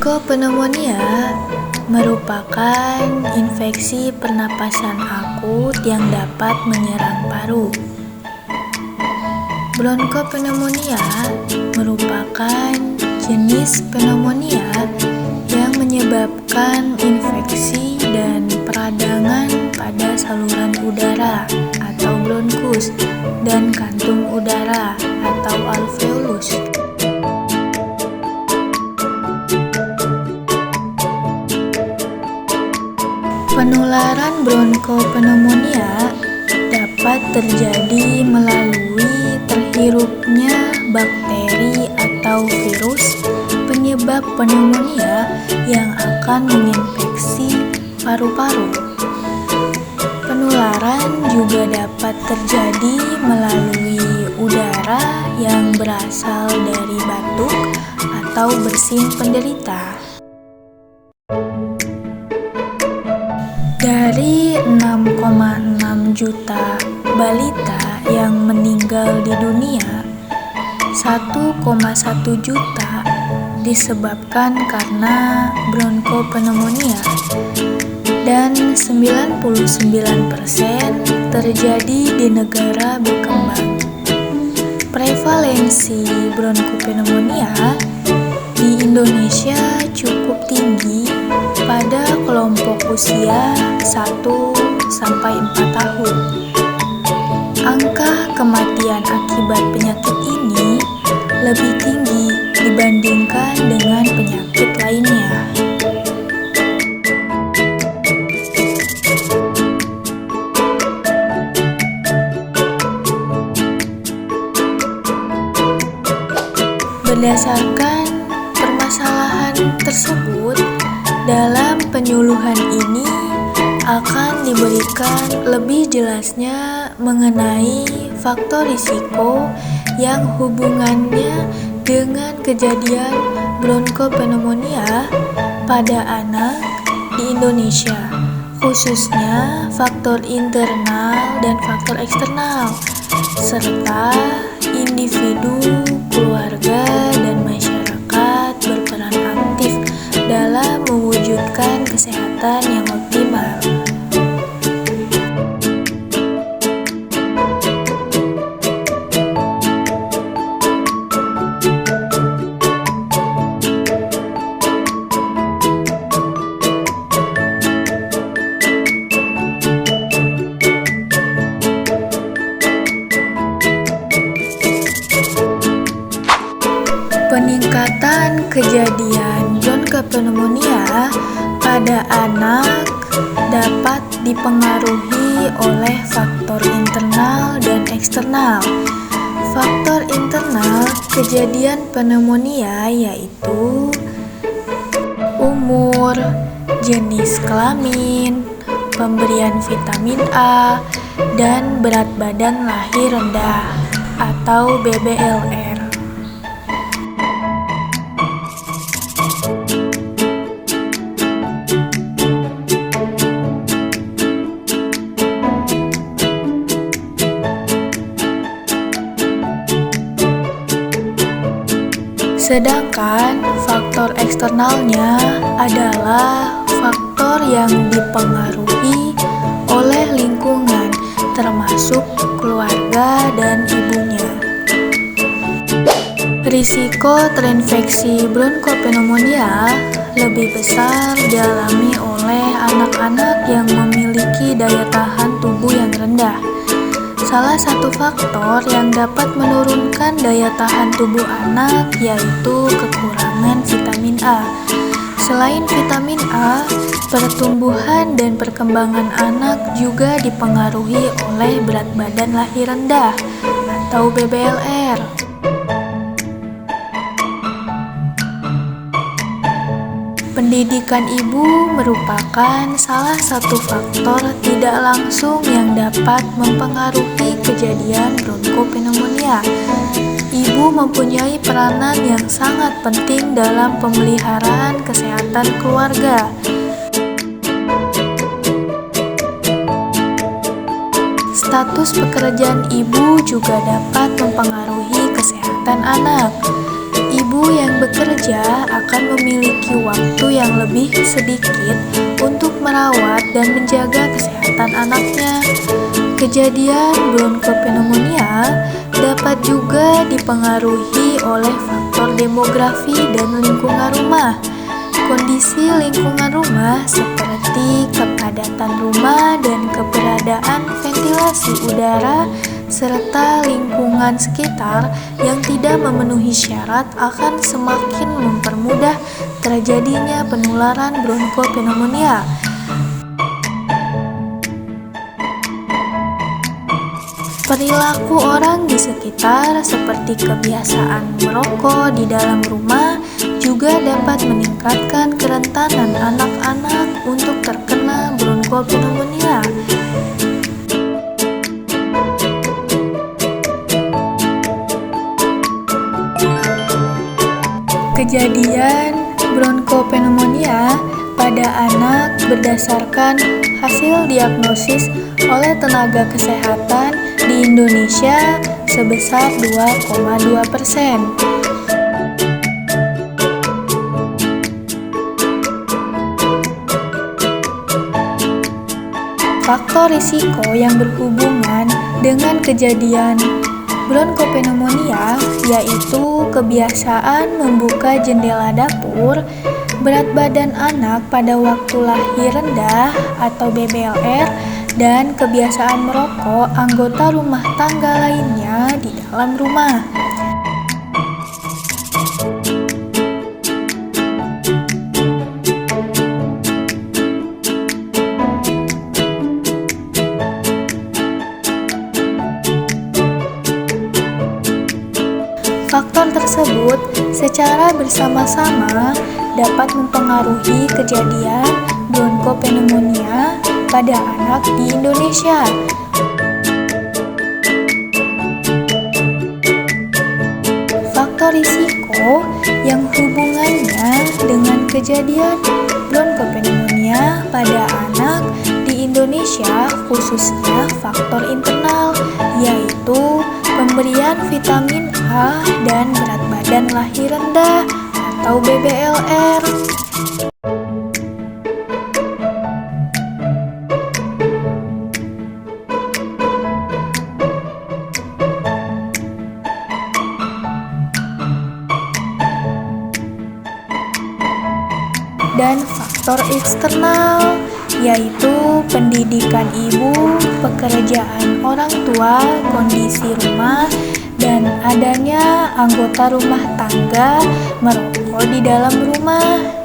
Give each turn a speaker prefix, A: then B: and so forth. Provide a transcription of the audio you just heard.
A: Bronkopneumonia merupakan infeksi pernapasan akut yang dapat menyerang paru. Bronkopneumonia merupakan jenis pneumonia yang menyebabkan infeksi dan peradangan pada saluran udara atau bronkus dan kantung udara atau alveolus. Penularan bronkopneumonia dapat terjadi melalui terhirupnya bakteri atau virus penyebab pneumonia yang akan menginfeksi paru-paru. Penularan juga dapat terjadi melalui udara yang berasal dari batuk atau bersin penderita. Dari 6,6 juta balita yang meninggal di dunia, 1,1 juta disebabkan karena bronkopneumonia dan 99% terjadi di negara berkembang. Prevalensi bronkopneumonia di Indonesia cukup tinggi pada kelompok usia 1-4 tahun. Angka kematian akibat penyakit ini lebih tinggi dibandingkan dengan penyakit lainnya. Berdasarkan permasalahan tersebut, dalam penyuluhan ini akan diberikan lebih jelasnya mengenai faktor risiko yang hubungannya dengan kejadian bronkopneumonia pada anak di Indonesia, khususnya faktor internal dan faktor eksternal, serta individu, keluarga, dan masyarakat berperan aktif dalam mewujudkan kesehatan yang optimal. Peningkatan kejadian bronkopneumonia pada anak dapat dipengaruhi oleh faktor internal dan eksternal. Faktor internal kejadian pneumonia yaitu umur, jenis kelamin, pemberian vitamin A, dan berat badan lahir rendah atau BBLR. Sedangkan faktor eksternalnya adalah faktor yang dipengaruhi oleh lingkungan, termasuk keluarga dan ibunya. Risiko terinfeksi bronkopneumonia lebih besar dialami oleh anak-anak yang memiliki daya tahan tubuh yang rendah. Salah satu faktor yang dapat menurunkan daya tahan tubuh anak yaitu kekurangan vitamin A. Selain vitamin A, pertumbuhan dan perkembangan anak juga dipengaruhi oleh berat badan lahir rendah atau BBLR. Pendidikan ibu merupakan salah satu faktor tidak langsung yang dapat mempengaruhi kejadian bronkopneumonia. Ibu mempunyai peranan yang sangat penting dalam pemeliharaan kesehatan keluarga. Status pekerjaan ibu juga dapat mempengaruhi kesehatan anak. Ibu Ibu yang bekerja akan memiliki waktu yang lebih sedikit untuk merawat dan menjaga kesehatan anaknya. Kejadian bronkopneumonia dapat juga dipengaruhi oleh faktor demografi dan lingkungan rumah. Kondisi lingkungan rumah seperti kepadatan rumah dan keberadaan ventilasi udara serta lingkungan sekitar yang tidak memenuhi syarat akan semakin mempermudah terjadinya penularan bronkopneumonia. Perilaku orang di sekitar seperti kebiasaan merokok di dalam rumah juga dapat meningkatkan kerentanan anak-anak untuk terkena bronkopneumonia. Kejadian bronkopneumonia pada anak berdasarkan hasil diagnosis oleh tenaga kesehatan di Indonesia sebesar 2,2%. Faktor risiko yang berhubungan dengan kejadian bronkopneumonia yaitu kebiasaan membuka jendela dapur, berat badan anak pada waktu lahir rendah atau BBLR, dan kebiasaan merokok anggota rumah tangga lainnya di dalam rumah. Faktor tersebut secara bersama-sama dapat mempengaruhi kejadian bronkopneumonia pada anak di Indonesia. Faktor risiko yang hubungannya dengan kejadian bronkopneumonia pada anak di Indonesia khususnya faktor internal, yaitu pemberian vitamin A dan berat badan lahir rendah atau BBLR. Dan faktor eksternal yaitu pendidikan ibu, pekerjaan orang tua, kondisi rumah, dan adanya anggota rumah tangga merokok di dalam rumah.